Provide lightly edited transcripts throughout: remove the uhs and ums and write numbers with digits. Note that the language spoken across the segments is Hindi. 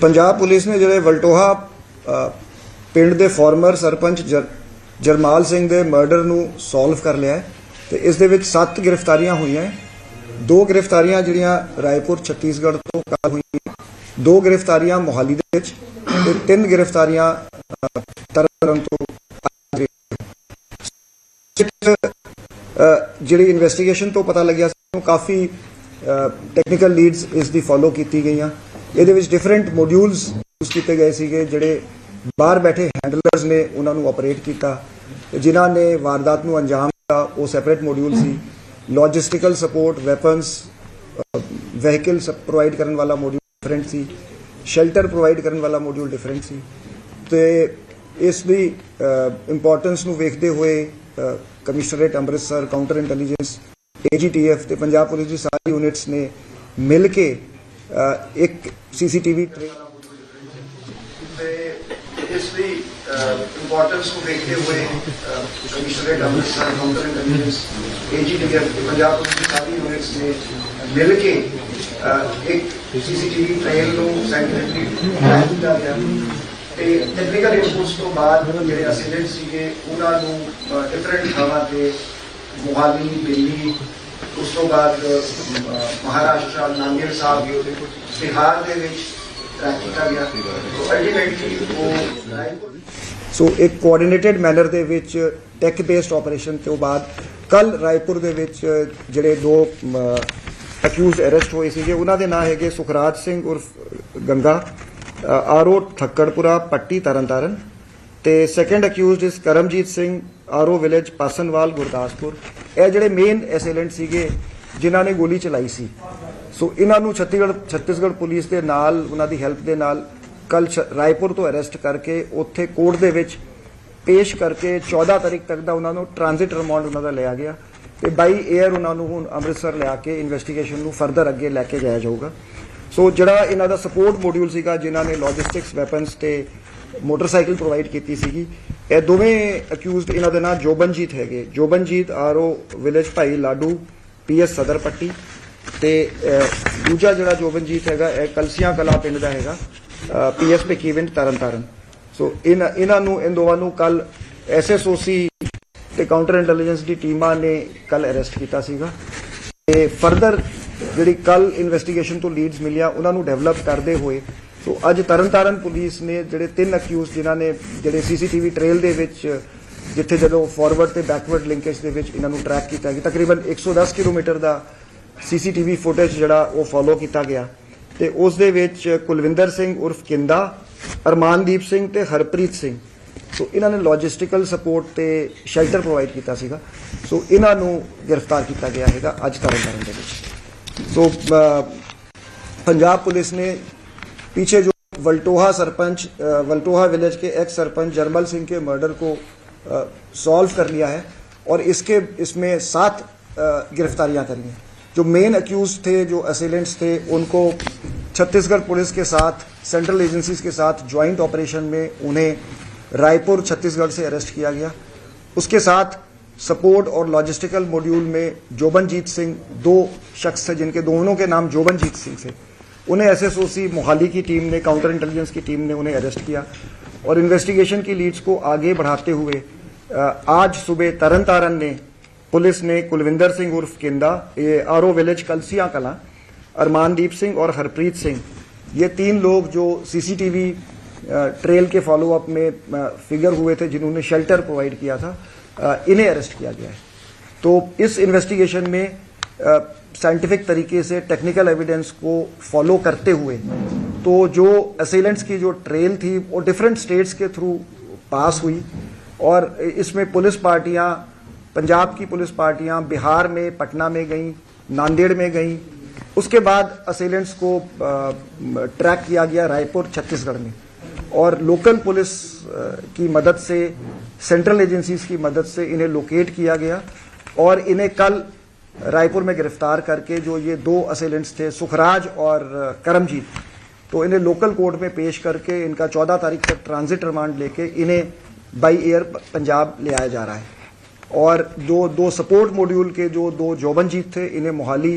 पंजाब पुलिस ने जिहड़े वलटोहा पिंड दे फॉर्मर सरपंच जरमाल सिंह दे मर्डर नूं सॉल्व कर लिया है ते इस दे विच 7 गिरफ्तारियां हुईआं हैं। 2 गिरफ्तारियां जिहड़ियां रायपुर छत्तीसगढ़ तो कल हुईआं, 2 गिरफ्तारियां मोहाली दे विच ते 3 गिरफ्तारियां तरनतारन तो जिहड़ी इन्वेस्टिगेशन तो पता लग्या काफ़ी टैक्नीकल लीड्स इसकी फॉलो की गई। ये डिफरेंट मॉड्यूल्स यूज किए गए थे जिहड़े बाहर बैठे हैंडलर्स ने उन्होंने ऑपरेट किया, जिन्हों ने वारदात को अंजाम दिया वो सैपरेट मॉड्यूल सी। Logistical support, weapons, vehicle provide करने वाला मॉड्यूल डिफरेंट सी, शेल्टर प्रोवाइड करने वाला मॉड्यूल डिफरेंट सी। तो इसकी इंपॉर्टेंस को वेखते हुए commissionerate Amritsar, counter intelligence, AGTF ते पंजाब पुलिस की सारी यूनिट्स ने मिल के एक CCTV इसकी इंपॉर्टेंस को देखते हुए commissionerate Amritsar, counter intelligence, AGTF ते पंजाब पुलिस की सारी यूनिट्स ने मिल के एक CCTV ट्रेल को साइंटिफिकली प्लान किया गया। टैक्नीकल इनपुट्स तो बाद जिहड़े असिलेंट सीगे उन्हां नूं डिफरेंट थावां ते मोहाली, दिल्ली, उस तो बाद महाराष्ट्र, नांदेड़ साहब, बिहार के ट्रैक किया गया। तो अल्टीमेटली वो एक कोआर्डिनेटेड मैनर दे विच टैक बेस्ड ऑपरेशन तो बाद कल रायपुर दे विच जिहड़े 2 अक्यूज अरेस्ट होए सीगे उन्हां दे नाम हैगे सुखराज सिंह उर्फ गंगा, RO थक्कड़पुरा पट्टी तरनतारन ते second accused is Karamjeet Singh, RO village Pasanwal Gurdaspur. ये जिहड़े मेन एसेलेंट सीगे जिन्हां ने गोली चलाई सी। सो इन्हां नूं छत्तीसगढ़ पुलिस के नाल उन्हां दी हेल्प दे नाल कल रायपुर तो अरेस्ट करके उत्थे कोर्ट दे विच पेश करके 14 तारीख तक दा उन्हां नूं ट्रांजिट रिमांड उन्हां दा लिया गया ते बाई एयर उन्हां नूं हुण अमृतसर लिया के इन्वेस्टिगेशन नूं फरदर अगे लैके जाया जाऊगा। सो जिहड़ा इन्हां दा सपोर्ट मॉड्यूल सीगा जिन्हां ने लॉजिस्टिक्स, वैपन्स ते मोटरसाइकिल प्रोवाइड की सीगी, ये दोवें अक्यूज्ड इन्हां दे नाम जोबनजीत हैगे। जोबनजीत RO विलेज भाई लाडू PS सदर पट्टी ते दूजा जिहड़ा जोबनजीत हैगा कलसियां कला पिंड दा हैगा PS भिक्कीविंड तरनतारन। सो इन दोवां नूं कल SSOC ते काउंटर इंटैलीजेंस की टीमां ने कल अरेस्ट किया सीगा ते फरदर जिहड़ी कल इन्वेस्टिगेशन तो लीड्स मिलियां उन्हां नूं डेवलप करते हुए तो अज तरनतारन पुलिस ने जिहड़े 3 अक्यूज जिन्हां ने जिहड़े CCTV ट्रेल दे विच जिथे जदों फॉरवर्ड ते बैकवर्ड लिंकेज दे विच इन्हां नूं ट्रैक किया गया, तकरीबन 110 किलोमीटर दा CCTV फुटेज जिहड़ा वो फॉलो किया गया ते उस दे विच कुलविंदर सिंह उर्फ किंदा, अरमानदीप सिंह ते हरप्रीत सिंह, सो इन्हां ने लॉजिस्टिकल सपोर्ट ते शेल्टर प्रोवाइड किया सीगा। सो इन्हां नूं गिरफ्तार किया गया हैगा अज तरनतारन दे विच। सो पंजाब पुलिस ने पीछे जो वलटोहा सरपंच, वलटोहा विलेज के एक्स सरपंच जरमल सिंह के मर्डर को सॉल्व कर लिया है और इसमें 7 गिरफ्तारियां करी हैं। जो मेन अक्यूज थे, जो असेलेंट्स थे, उनको छत्तीसगढ़ पुलिस के साथ, सेंट्रल एजेंसीज के साथ ज्वाइंट ऑपरेशन में उन्हें रायपुर छत्तीसगढ़ से अरेस्ट किया गया। उसके साथ सपोर्ट और लॉजिस्टिकल मॉड्यूल में जोबनजीत सिंह 2 शख्स थे जिनके दोनों के नाम जोबनजीत सिंह थे। उन्हें SSOC मोहाली की टीम ने, काउंटर इंटेलिजेंस की टीम ने उन्हें अरेस्ट किया और इन्वेस्टिगेशन की लीड्स को आगे बढ़ाते हुए आज सुबह तरनतारन ने पुलिस ने कुलविंदर सिंह उर्फ किंदा, ये RO विलेज कलसियां कला, अरमानदीप सिंह और हरप्रीत सिंह, ये 3 लोग जो CCTV ट्रेल के फॉलोअप में फिगर हुए थे जिन्होंने शेल्टर प्रोवाइड किया था, इन्हें अरेस्ट किया गया है। तो इस इन्वेस्टिगेशन में साइंटिफिक तरीके से टेक्निकल एविडेंस को फॉलो करते हुए तो जो असेलेंट्स की जो ट्रेल थी वो डिफरेंट स्टेट्स के थ्रू पास हुई और इसमें पुलिस पार्टियां, पंजाब की पुलिस पार्टियां बिहार में, पटना में गईं, नांदेड़ में गईं। उसके बाद असेलेंट्स को ट्रैक किया गया रायपुर छत्तीसगढ़ में और लोकल पुलिस की मदद से, सेंट्रल एजेंसीज की मदद से इन्हें लोकेट किया गया और इन्हें कल रायपुर में गिरफ्तार करके जो ये 2 असेलेंट्स थे सुखराज और करमजीत, तो इन्हें लोकल कोर्ट में पेश करके इनका 14 तारीख तक ट्रांजिट रिमांड लेके इन्हें बाई एयर पंजाब ले आया जा रहा है। और जो 2 सपोर्ट मॉड्यूल के जो 2 जोबनजीत थे इन्हें मोहाली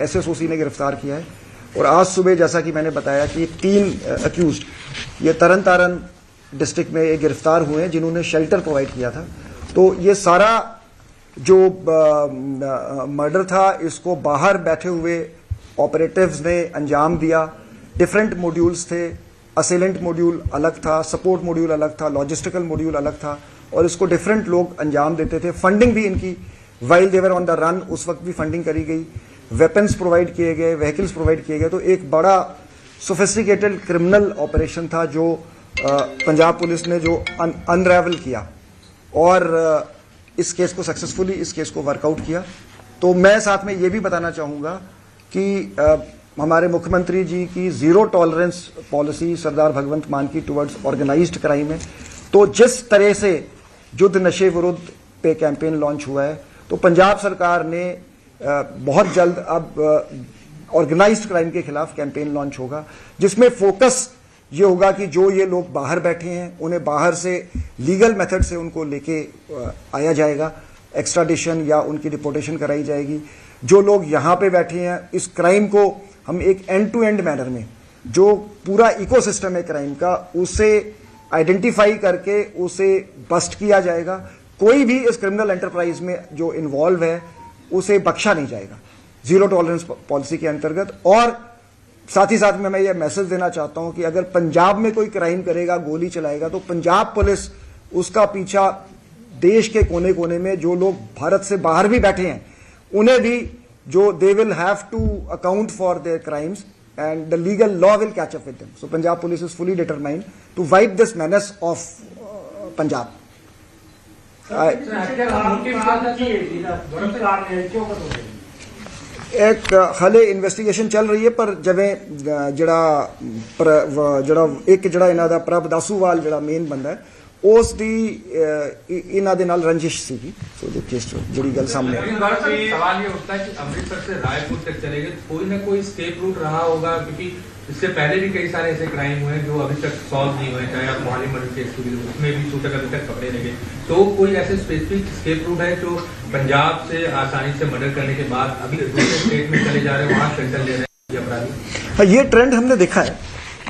SSOC ने गिरफ्तार किया है और आज सुबह जैसा कि मैंने बताया कि 3 अक्यूज्ड ये तरन तारण डिस्ट्रिक्ट में गिरफ्तार हुए हैं जिन्होंने शेल्टर प्रोवाइड किया था। तो ये सारा जो मर्डर था इसको बाहर बैठे हुए ऑपरेटिव्स ने अंजाम दिया। डिफरेंट मॉड्यूल्स थे, असेलेंट मॉड्यूल अलग था, सपोर्ट मॉड्यूल अलग था, लॉजिस्टिकल मॉड्यूल अलग था और इसको डिफरेंट लोग अंजाम देते थे। फंडिंग भी इनकी while they were on the run उस वक्त भी फंडिंग करी गई, वेपन्स प्रोवाइड किए गए, व्हीकल्स प्रोवाइड किए गए। तो एक बड़ा सोफिस्टिकेटेड क्रिमिनल ऑपरेशन था जो पंजाब पुलिस ने जो अनरेवल किया और इस केस को सक्सेसफुली इस केस को वर्कआउट किया। तो मैं साथ में ये भी बताना चाहूँगा कि हमारे मुख्यमंत्री जी की जीरो टॉलरेंस पॉलिसी सरदार भगवंत मान की टुवर्ड्स ऑर्गेनाइज्ड क्राइम है। तो जिस तरह से युद्ध नशे विरुद्ध पे कैंपेन लॉन्च हुआ है तो पंजाब सरकार ने बहुत जल्द अब ऑर्गेनाइज्ड क्राइम के खिलाफ कैंपेन लॉन्च होगा जिसमें फोकस ये होगा कि जो ये लोग बाहर बैठे हैं उन्हें बाहर से लीगल मेथड से उनको लेके आया जाएगा, एक्स्ट्राडिशन या उनकी डिपोर्टेशन कराई जाएगी। जो लोग यहाँ पे बैठे हैं इस क्राइम को हम एक एंड टू एंड मैनर में जो पूरा इकोसिस्टम है क्राइम का उसे आइडेंटिफाई करके उसे बस्ट किया जाएगा। कोई भी इस क्रिमिनल एंटरप्राइज में जो इन्वॉल्व है उसे बख्शा नहीं जाएगा जीरो टॉलरेंस पॉलिसी के अंतर्गत। और साथ ही साथ में मैं ये मैसेज देना चाहता हूं कि अगर पंजाब में कोई क्राइम करेगा, गोली चलाएगा तो पंजाब पुलिस उसका पीछा देश के कोने कोने में जो लोग भारत से बाहर भी बैठे हैं उन्हें भी जो they will have to account for their crimes and the legal law will catch up with them. So Punjab police is fully determined to wipe this menace of Punjab. एक हाले इन्वेस्टिगेशन चल रही है पर जिवें जड़ा इन्हां दा प्रभ दासूवाल जड़ा मेन बंदा है उस दी इन्हां दे नाल रंजिश सीगी। सो जिहड़ी गल सामने सवाल ये उठता है कि अमृतसर से रायपुर तक चलेंगे तो कोई ना कोई एस्केप रूट रहा होगा क्योंकि इससे पहले भी कई सारे ऐसे क्राइम हुए जो अभी तक सॉल्व नहीं हुए, चाहे आप मोहाली मर्डर केस उसमें भी शूटर अभी तक पकड़े नहीं गए। तो कोई ऐसे स्पेसिफिक एस्केप रूट है जो पंजाब से आसानी से मर्डर करने के बाद अभी दूसरे स्टेट में चले जा रहे हैं, वहां शेल्टर ले रहे हैं अपराधी? हाँ, ये ट्रेंड हमने देखा है।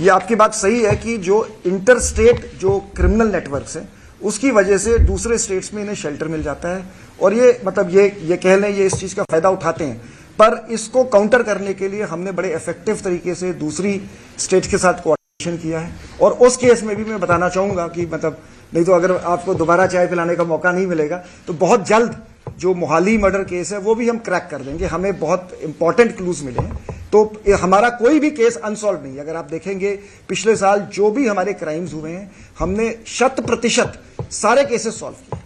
ये आपकी बात सही है कि जो इंटर स्टेट जो क्रिमिनल नेटवर्क्स हैं उसकी वजह से दूसरे स्टेट्स में इन्हें शेल्टर मिल जाता है और ये मतलब ये कह लें ये इस चीज का फायदा उठाते हैं। पर इसको काउंटर करने के लिए हमने बड़े इफेक्टिव तरीके से दूसरी स्टेट के साथ कोऑर्डिनेशन किया है और उस केस में भी मैं बताना चाहूंगा कि मतलब नहीं तो अगर आपको दोबारा चाय पिलाने का मौका नहीं मिलेगा तो बहुत जल्द जो मोहाली मर्डर केस है वो भी हम क्रैक कर देंगे। हमें बहुत इंपॉर्टेंट क्लूज मिले हैं तो हमारा कोई भी केस अनसॉल्व नहीं है। अगर आप देखेंगे पिछले साल जो भी हमारे क्राइम्स हुए हैं हमने 100% सारे केसेस सॉल्व किए।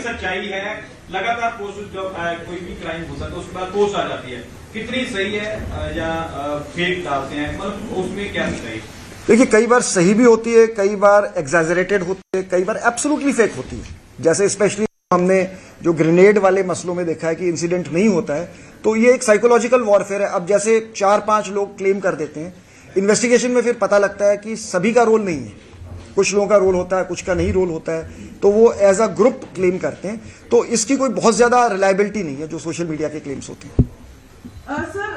सच्चाई है लगातार पोस्ट जब कोई भी क्राइम होता है तो उसके बाद पोस्ट आ जाती है, कितनी सही है या फेक डालते हैं, मतलब उसमें क्या सच्चाई? देखिए कई बार सही भी होती है, कई बार एग्जैजरेटेड होती है, कई बार एब्सोल्युटली फेक होती है। जैसे स्पेशली हमने जो ग्रेनेड वाले मसलों में देखा है कि इंसिडेंट नहीं होता है तो ये एक साइकोलॉजिकल वॉरफेयर है। अब जैसे 4-5 लोग क्लेम कर देते हैं, इन्वेस्टिगेशन में फिर पता लगता है कि सभी का रोल नहीं है, कुछ लोगों का रोल होता है, कुछ का नहीं रोल होता है, तो वो एज अ ग्रुप क्लेम करते हैं। तो इसकी कोई बहुत ज्यादा रिलायबिलिटी नहीं है जो सोशल मीडिया के क्लेम्स होते हैं। Sir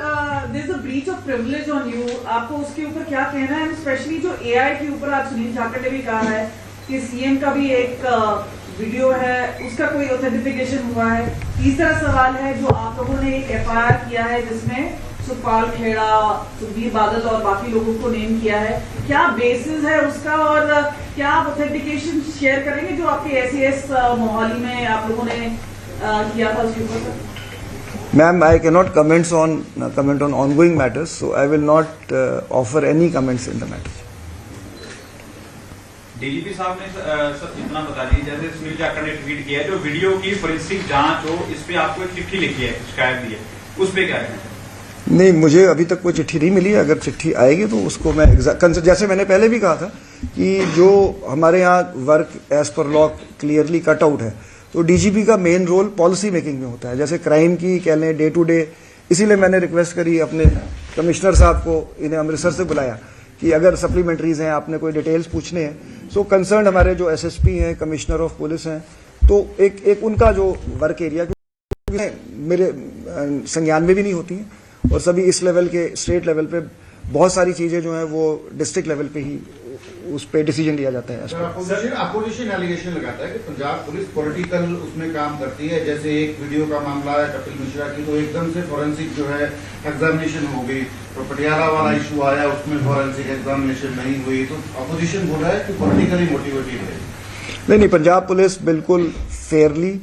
there is a breach of privilege on you, आपको उसके ऊपर क्या कहना है? स्पेशली जो एआई के ऊपर आज सुनील जाखड़ ने भी कहा है कि सीएम का भी एक वीडियो है उसका कोई ऑथेंटिफिकेशन हुआ है। तीसरा सवाल है जो आप लोगों ने एक एफआईआर किया है जिसमें सुखपाल खेड़ा, सुखबीर बादल और बाकी लोगों को नेम किया है, क्या बेसिस है उसका और क्या आप ऑथेंटिकेशन शेयर करेंगे जो आपके एसीएस मोहाली में आप लोगों ने किया था उसके ऊपर? Ma'am, I cannot comment on ongoing matters, so I will not offer any comments in the matter. DGP साहब ने सर इतना बता दिया, जैसे सुनील जाखड़ ने ट्वीट किया जो वीडियो की फोरेंसिक जांच हो इस पे आपको एक चिट्ठी लिखी है, शिकायत दी है, उस पे क्या है? नहीं, मुझे अभी तक कोई चिट्ठी नहीं मिली। अगर चिट्ठी आएगी तो उसको मैं जैसे मैंने पहले भी कहा था कि जो हमारे यहाँ work as per law clearly cut out है तो डीजीपी का मेन रोल पॉलिसी मेकिंग में होता है। जैसे क्राइम की कह लें डे टू डे, इसीलिए मैंने रिक्वेस्ट करी अपने कमिश्नर साहब को, इन्हें अमृतसर से बुलाया कि अगर सप्लीमेंट्रीज हैं, आपने कोई डिटेल्स पूछने हैं, सो कंसर्न हमारे जो एसएसपी हैं, कमिश्नर ऑफ पुलिस हैं, तो एक उनका जो वर्क एरिया मेरे संज्ञान में भी नहीं होती हैं और सभी इस लेवल के स्टेट लेवल पे बहुत सारी चीजें जो है वो डिस्ट्रिक्ट लेवल पे ही उस पे डिसीजन लिया जाता है। अपोजिशन एलिगेशन लगाता है कि पंजाब पुलिस पॉलिटिकल उसमें काम करती है। जैसे एक वीडियो का मामला है कपिल मिश्रा की, तो एकदम से फॉरेंसिक जो है एग्जामिनेशन हो गई। तो पटियाला वाला इशू आया, उसमें फॉरेंसिक एग्जामिनेशन नहीं हुई। तो अपोजिशन बोल रहा है कि पॉलिटिकली मोटिवेटेड है। नहीं, पंजाब पुलिस बिल्कुल फेयरली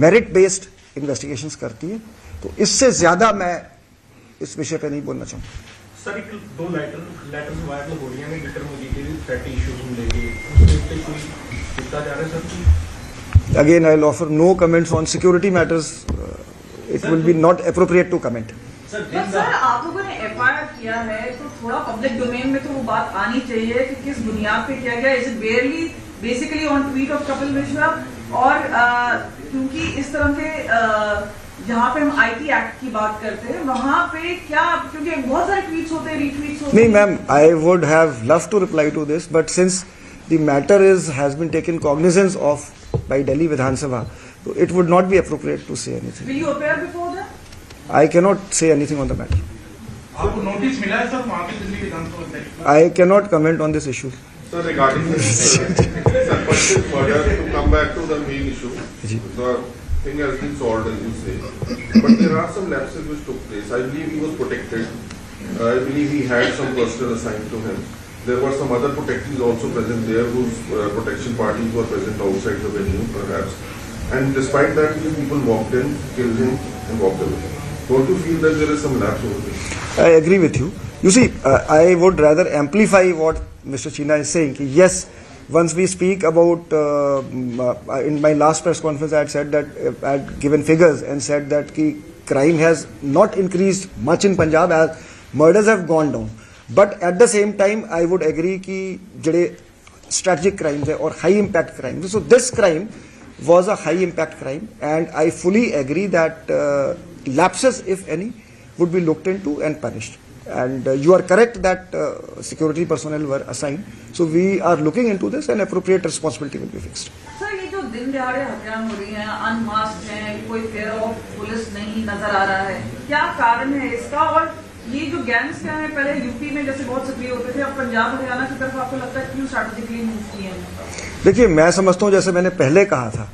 मेरिट बेस्ड इन्वेस्टिगेशंस करती है, तो इससे ज्यादा मैं इस विषय पे नहीं बोलना चाहूंगा। सर एक दो लेटर्स वायरल हो रही हैं विक्टर मोदी के थ्रेट इश्यूज को लेके, उसके ऊपर कोई कितना जा रहा है sir? Again, I'll offer no comments on security matters. It will be not appropriate to comment. Sir आप लोगों ने एफआईआर किया है तो थोड़ा पब्लिक डोमेन में तो वो बात आनी चाहिए कि किस बुनियाद पे किया गया। Is it बेयरली basically on tweet of Kapil Mishra? और क्योंकि इस तरह के जहाँ पे हम आईटी एक्ट की बात करते हैं वहाँ पे क्या, क्योंकि बहुत सारे ट्वीट्स होते हैं, रीट्वीट्स होते हैं। नहीं ma'am, I would have loved to reply to this, but since the matter has been taken cognizance of by Delhi Vidhan Sabha, so it would not be appropriate to say anything. Will you appear before them? I cannot say anything on the matter. आपको नोटिस मिला है सर वहाँ पे दिल्ली विधानसभा से? I cannot comment on this issue. Sir, regarding this, Purchase further to come back to the main issue, the thing has been solved as you say, but there are some lapses which took place. I believe he was protected. I believe he had some personnel assigned to him. There were some other protectees also present there whose protection parties were present outside the venue perhaps. And despite that, these people walked in, killed him and walked away. Don't you feel that there is some lapse over there? I agree with you. You see, I would rather amplify what Mr. Cheena is saying. Yes, once we speak about, in my last press conference, I had said that, I had given figures and said that ki crime has not increased much in Punjab as murders have gone down. But at the same time, I would agree ki jade strategic crimes hai or high impact crimes. So this crime was a high impact crime, and I fully agree that lapses, if any, would be looked into and punished. And you are correct that security personnel were assigned. So we are looking into this, and appropriate responsibility will be fixed. Sir ये जो दिन दिहाड़े हत्याएं हो रही हैं, अनमास्क्ड हैं, कोई फेयर ऑफ पुलिस नहीं नजर आ रहा है, क्या कारण है इसका? और ये जो गैंग्स क्या है, पहले यूपी में जैसे बहुत सक्रिय होते थे, अब पंजाब हरियाणा की तरफ आपको लगता है क्यों स्ट्रैटेजिकली मूव किए हैं? देखिए, मैं समझता हूँ जैसे मैंने पहले कहा था